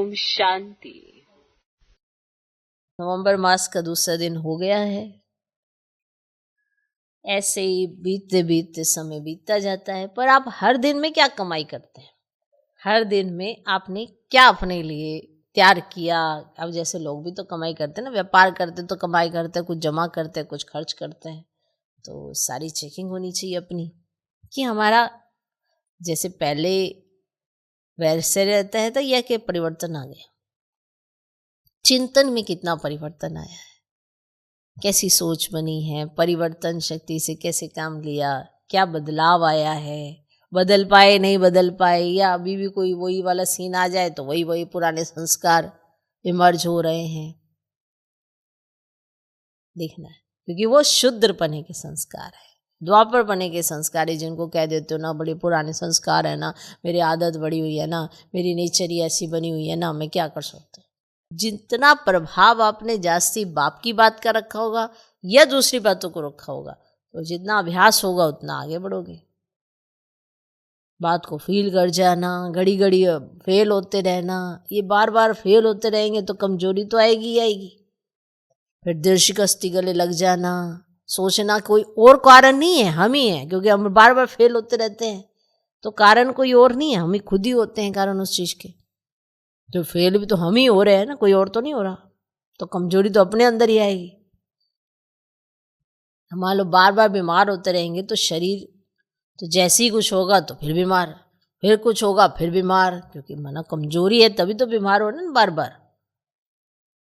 ओम शांति। नवंबर मास का दूसरा दिन हो गया है। ऐसे ही बीतते बीतते समय बीतता जाता है। पर आप हर दिन में क्या कमाई करते हैं? हर दिन में आपने क्या अपने लिए तैयार किया? अब जैसे लोग भी तो कमाई करते हैं ना, व्यापार करते तो कमाई करते हैं, कुछ जमा करते हैं, कुछ खर्च करते हैं। तो सारी चेकिंग होनी चाहिए अपनी कि हमारा जैसे पहले वैसे रहता है तो यह कि परिवर्तन आ गया। चिंतन में कितना परिवर्तन आया है, कैसी सोच बनी है, परिवर्तन शक्ति से कैसे काम लिया, क्या बदलाव आया है, बदल पाए नहीं बदल पाए, या अभी भी कोई वही वाला सीन आ जाए तो वही पुराने संस्कार इमर्ज हो रहे हैं। देखना है, क्योंकि वो शुद्रपने के संस्कार है, द्वापर पने के संस्कार है। जिनको कह देते हो ना बड़े पुराने संस्कार है ना, मेरी आदत बड़ी हुई है ना, मेरी नेचर ही ऐसी बनी हुई है ना, मैं क्या कर सकता हूँ। जितना प्रभाव आपने जास्ती बाप की बात का रखा होगा या दूसरी बातों को रखा होगा, तो जितना अभ्यास होगा उतना आगे बढ़ोगे। बात को फील कर जाना, घड़ी घड़ी फेल होते रहना, ये बार बार फेल होते रहेंगे तो कमजोरी तो आएगी ही आएगी। फिर दिल शिकस्ती गले लग जाना, सोचना कोई और कारण नहीं है, हम ही हैं, क्योंकि हम बार बार फेल होते रहते हैं तो कारण कोई और नहीं है, हम ही खुद ही होते हैं कारण उस चीज़ के। तो फेल भी तो हम ही हो रहे हैं ना, कोई और तो नहीं हो रहा। तो कमजोरी तो अपने अंदर ही आएगी। हम मान लो बार बार बीमार होते रहेंगे तो शरीर तो जैसे ही कुछ होगा तो फिर बीमार, फिर कुछ होगा फिर बीमार, क्योंकि मना कमजोरी है तभी तो बीमार हो रहे ना बार बार।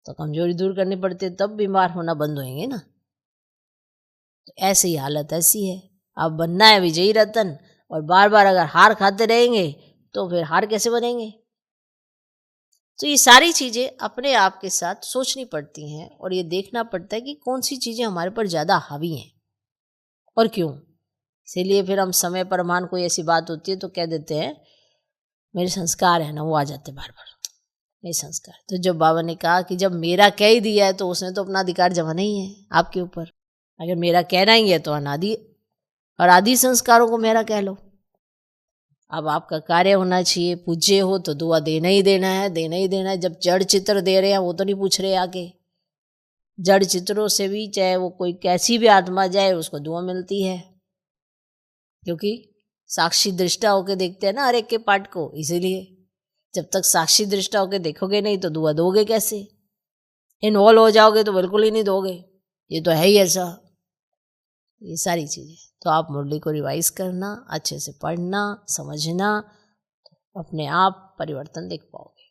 तो कमजोरी दूर करनी पड़ती है तब बीमार होना बंद होएंगे ना। तो ऐसी ही हालत ऐसी है। अब बनना है विजयी रतन, और बार बार अगर हार खाते रहेंगे तो फिर हार कैसे बनेंगे। तो ये सारी चीज़ें अपने आप के साथ सोचनी पड़ती हैं और ये देखना पड़ता है कि कौन सी चीज़ें हमारे पर ज़्यादा हावी हैं और क्यों। इसीलिए फिर हम समय पर मान कोई ऐसी बात होती है तो कह देते हैं मेरे संस्कार है ना, वो आ जाते बार बार मेरे संस्कार। तो जब बाबा ने कहा कि जब मेरा कह ही दिया है तो उसने तो अपना अधिकार जमाना ही है आपके ऊपर। अगर मेरा कहना ही है तो अनादि और आदि संस्कारों को मेरा कह लो। अब आपका कार्य होना चाहिए, पूज्य हो तो दुआ देना ही देना है, देना ही देना है। जब जड़ चित्र दे रहे हैं वो तो नहीं पूछ रहे आके। जड़ चित्रों से भी चाहे वो कोई कैसी भी आत्मा जाए उसको दुआ मिलती है, क्योंकि साक्षी दृष्टा होके देखते हैं ना हर एक के पाठ को। इसीलिए जब तक साक्षी दृष्टा होके देखोगे नहीं तो दुआ दोगे कैसे? इन्वॉल्व हो जाओगे तो बिल्कुल ही नहीं दोगे, ये तो है ही ऐसा। ये सारी चीज़ें तो आप मुरली को रिवाइज करना, अच्छे से पढ़ना, समझना, अपने आप परिवर्तन देख पाओगे।